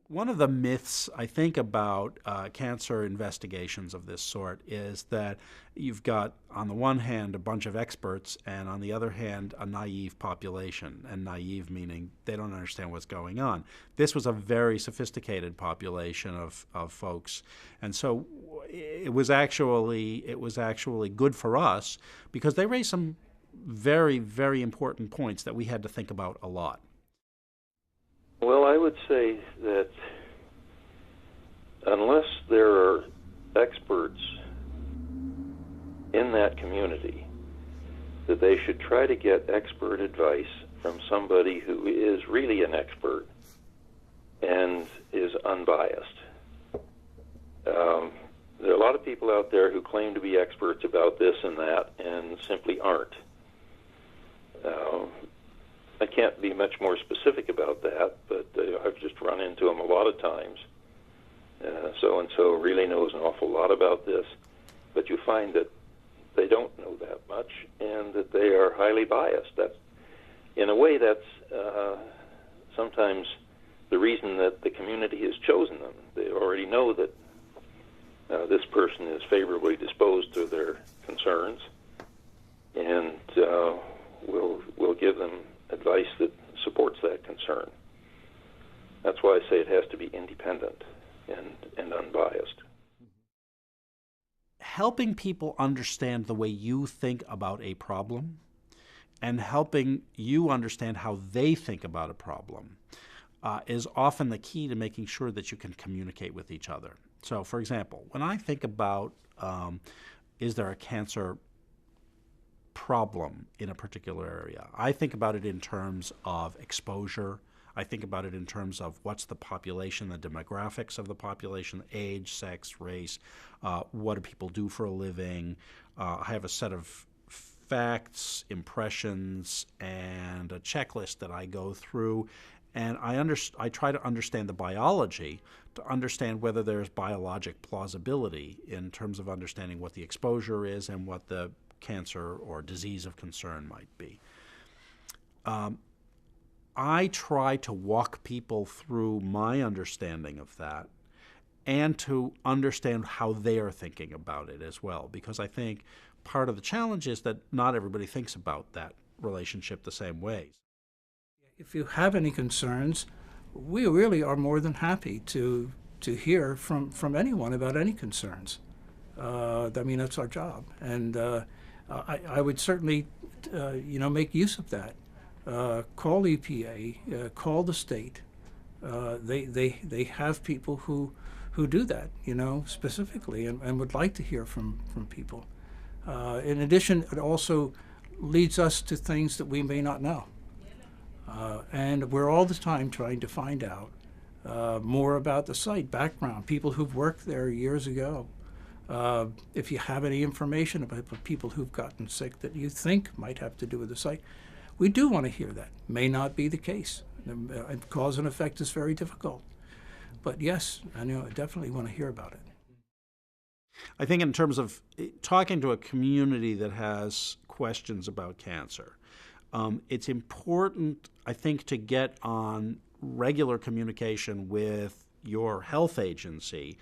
One of the myths, I think, about cancer investigations of this sort is that you've got, on the one hand, a bunch of experts, and on the other hand, a naive population. And naive meaning they don't understand what's going on. This was a very sophisticated population of folks, and so it was actually good for us because they raised some very, very important points that we had to think about a lot. Well, I would say that unless there are experts in that community, that they should try to get expert advice from somebody who is really an expert and is unbiased. There are a lot of people out there who claim to be experts about this and that and simply aren't. I can't be much more specific about that, but I've just run into them a lot of times. So-and-so really knows an awful lot about this, but you find that they don't know that much and that they are highly biased. In a way, that's sometimes the reason that the community has chosen them. They already know that this person is favorably disposed to their concerns, and will give them advice that supports that concern. That's why I say it has to be independent and unbiased. Helping people understand the way you think about a problem and helping you understand how they think about a problem is often the key to making sure that you can communicate with each other. So, for example, when I think about is there a cancer problem in a particular area, I think about it in terms of exposure. I think about it in terms of what's the population, the demographics of the population, age, sex, race, what do people do for a living. I have a set of facts, impressions, and a checklist that I go through, and I try to understand the biology to understand whether there's biologic plausibility in terms of understanding what the exposure is and what the cancer or disease of concern might be. I try to walk people through my understanding of that and to understand how they are thinking about it as well, because I think part of the challenge is that not everybody thinks about that relationship the same way. If you have any concerns, we really are more than happy to hear from anyone about any concerns. I mean, that's our job, and I would certainly, make use of that. Call EPA, call the state. They have people who do that, specifically, and would like to hear from people. In addition, it also leads us to things that we may not know. And we're all the time trying to find out more about the site, background, people who've worked there years ago. If you have any information about people who've gotten sick that you think might have to do with the site, we do want to hear that. May not be the case. Cause and effect is very difficult. But yes, I definitely want to hear about it. I think in terms of talking to a community that has questions about cancer, it's important, I think, to get on regular communication with your health agency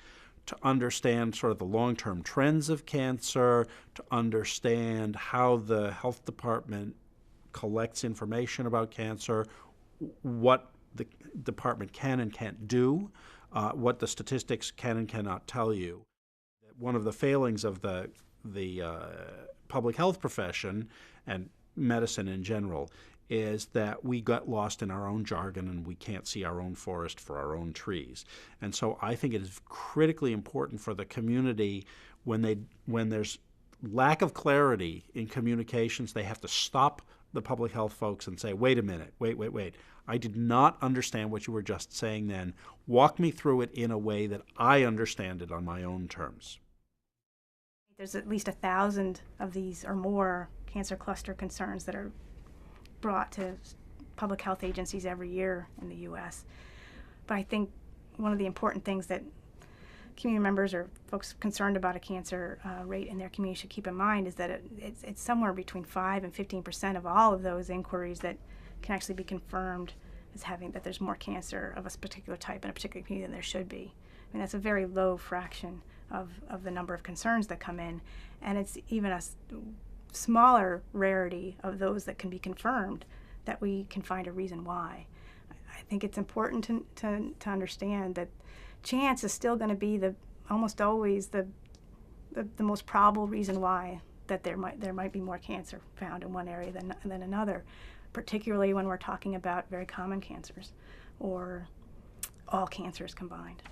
to understand sort of the long-term trends of cancer, to understand how the health department collects information about cancer, what the department can and can't do, what the statistics can and cannot tell you. One of the failings of the public health profession and medicine in general is that we got lost in our own jargon and we can't see our own forest for our own trees. And so I think it is critically important for the community when there's lack of clarity in communications, they have to stop the public health folks and say, wait a minute, wait. I did not understand what you were just saying then. Walk me through it in a way that I understand it on my own terms. There's at least 1,000 of these or more cancer cluster concerns that are brought to public health agencies every year in the U.S. But I think one of the important things that community members or folks concerned about a cancer rate in their community should keep in mind is that it's somewhere between 5 and 15% of all of those inquiries that can actually be confirmed as having that there's more cancer of a particular type in a particular community than there should be. I mean, that's a very low fraction of the number of concerns that come in, and it's even a smaller rarity of those that can be confirmed that we can find a reason why. I think it's important to understand that chance is still going to be almost always the most probable reason why that there might be more cancer found in one area than another, particularly when we're talking about very common cancers or all cancers combined.